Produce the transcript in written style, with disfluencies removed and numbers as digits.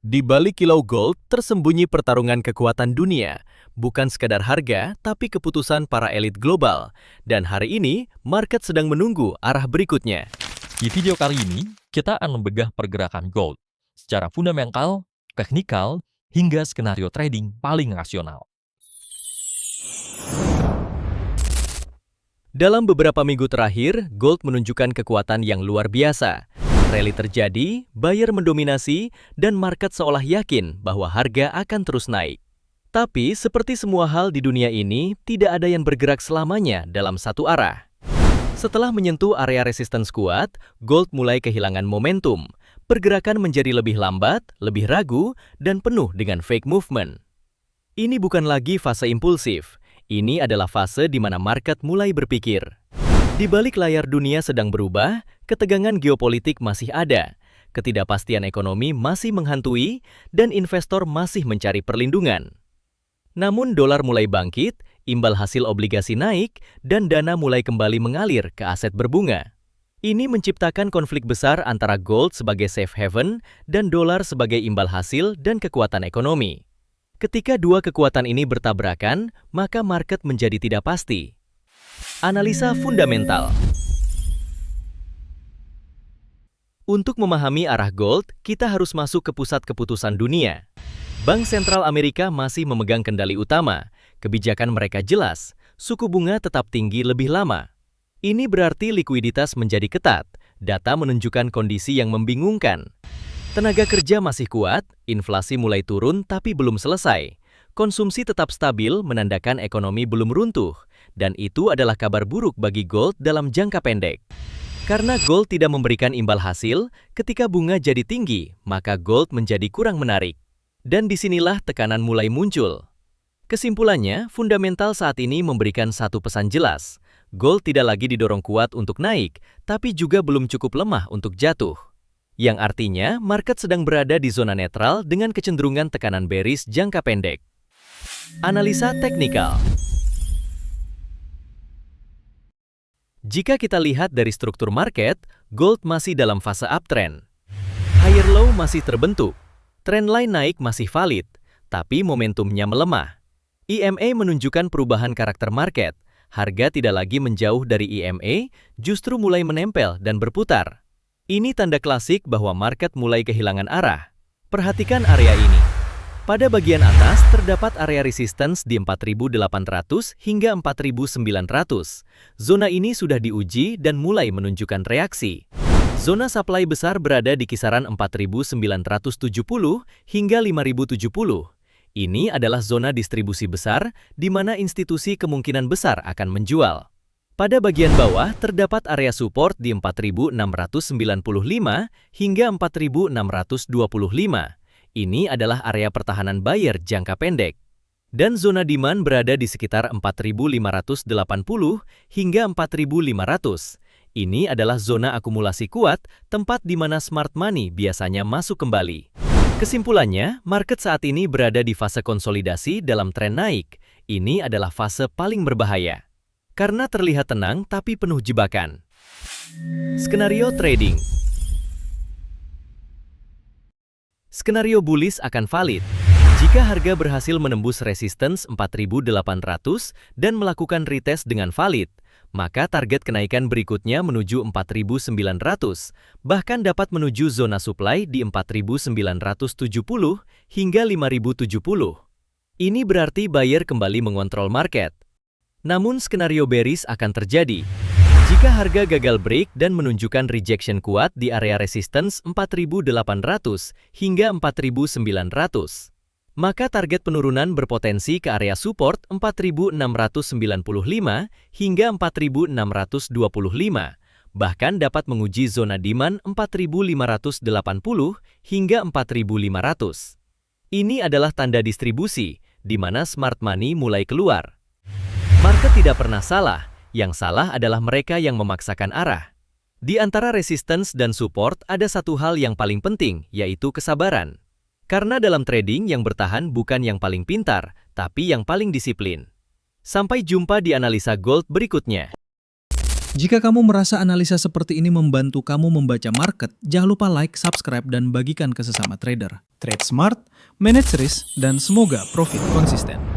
Di balik kilau gold tersembunyi pertarungan kekuatan dunia, bukan sekadar harga, tapi keputusan para elit global. Dan hari ini, market sedang menunggu arah berikutnya. Di video kali ini, kita akan membedah pergerakan gold secara fundamental, teknikal, hingga skenario trading paling rasional. Dalam beberapa minggu terakhir, gold menunjukkan kekuatan yang luar biasa. Rally terjadi, buyer mendominasi, dan market seolah yakin bahwa harga akan terus naik. Tapi, seperti semua hal di dunia ini, tidak ada yang bergerak selamanya dalam satu arah. Setelah menyentuh area resistance kuat, gold mulai kehilangan momentum. Pergerakan menjadi lebih lambat, lebih ragu, dan penuh dengan fake movement. Ini bukan lagi fase impulsif. Ini adalah fase di mana market mulai berpikir. Di balik layar dunia sedang berubah, ketegangan geopolitik masih ada, ketidakpastian ekonomi masih menghantui, dan investor masih mencari perlindungan. Namun dolar mulai bangkit, imbal hasil obligasi naik, dan dana mulai kembali mengalir ke aset berbunga. Ini menciptakan konflik besar antara gold sebagai safe haven dan dolar sebagai imbal hasil dan kekuatan ekonomi. Ketika dua kekuatan ini bertabrakan, maka market menjadi tidak pasti. Analisa fundamental. Untuk memahami arah gold, kita harus masuk ke pusat keputusan dunia. Bank Sentral Amerika masih memegang kendali utama. Kebijakan mereka jelas, suku bunga tetap tinggi lebih lama. Ini berarti likuiditas menjadi ketat. Data menunjukkan kondisi yang membingungkan. Tenaga kerja masih kuat, inflasi mulai turun tapi belum selesai. Konsumsi tetap stabil menandakan ekonomi belum runtuh, dan itu adalah kabar buruk bagi gold dalam jangka pendek. Karena gold tidak memberikan imbal hasil, ketika bunga jadi tinggi, maka gold menjadi kurang menarik. Dan disinilah tekanan mulai muncul. Kesimpulannya, fundamental saat ini memberikan satu pesan jelas. Gold tidak lagi didorong kuat untuk naik, tapi juga belum cukup lemah untuk jatuh. Yang artinya, market sedang berada di zona netral dengan kecenderungan tekanan bearish jangka pendek. Analisa teknikal. Jika kita lihat dari struktur market, gold masih dalam fase uptrend. Higher low masih terbentuk. Trendline naik masih valid, tapi momentumnya melemah. EMA menunjukkan perubahan karakter market. Harga tidak lagi menjauh dari EMA, justru mulai menempel dan berputar. Ini tanda klasik bahwa market mulai kehilangan arah. Perhatikan area ini. Pada bagian atas terdapat area resistance di 4.800 hingga 4.900. Zona ini sudah diuji dan mulai menunjukkan reaksi. Zona supply besar berada di kisaran 4.970 hingga 5.070. Ini adalah zona distribusi besar di mana institusi kemungkinan besar akan menjual. Pada bagian bawah terdapat area support di 4.695 hingga 4.625. Ini adalah area pertahanan buyer jangka pendek. Dan zona demand berada di sekitar 4.580 hingga 4.500. Ini adalah zona akumulasi kuat, tempat di mana smart money biasanya masuk kembali. Kesimpulannya, market saat ini berada di fase konsolidasi dalam tren naik. Ini adalah fase paling berbahaya. Karena terlihat tenang tapi penuh jebakan. Skenario trading. Skenario bullish akan valid. Jika harga berhasil menembus resistance 4.800 dan melakukan retest dengan valid, maka target kenaikan berikutnya menuju 4.900, bahkan dapat menuju zona supply di 4.970 hingga 5.070. Ini berarti buyer kembali mengontrol market. Namun skenario bearish akan terjadi. Jika harga gagal break dan menunjukkan rejection kuat di area resistance 4.800 hingga 4.900, maka target penurunan berpotensi ke area support 4.695 hingga 4.625, bahkan dapat menguji zona demand 4.580 hingga 4.500. Ini adalah tanda distribusi, di mana smart money mulai keluar. Market tidak pernah salah, yang salah adalah mereka yang memaksakan arah. Di antara resistance dan support ada satu hal yang paling penting, yaitu kesabaran. Karena dalam trading yang bertahan bukan yang paling pintar, tapi yang paling disiplin. Sampai jumpa di analisa gold berikutnya. Jika kamu merasa analisa seperti ini membantu kamu membaca market, jangan lupa like, subscribe, dan bagikan ke sesama trader. Trade smart, manage risk, dan semoga profit konsisten.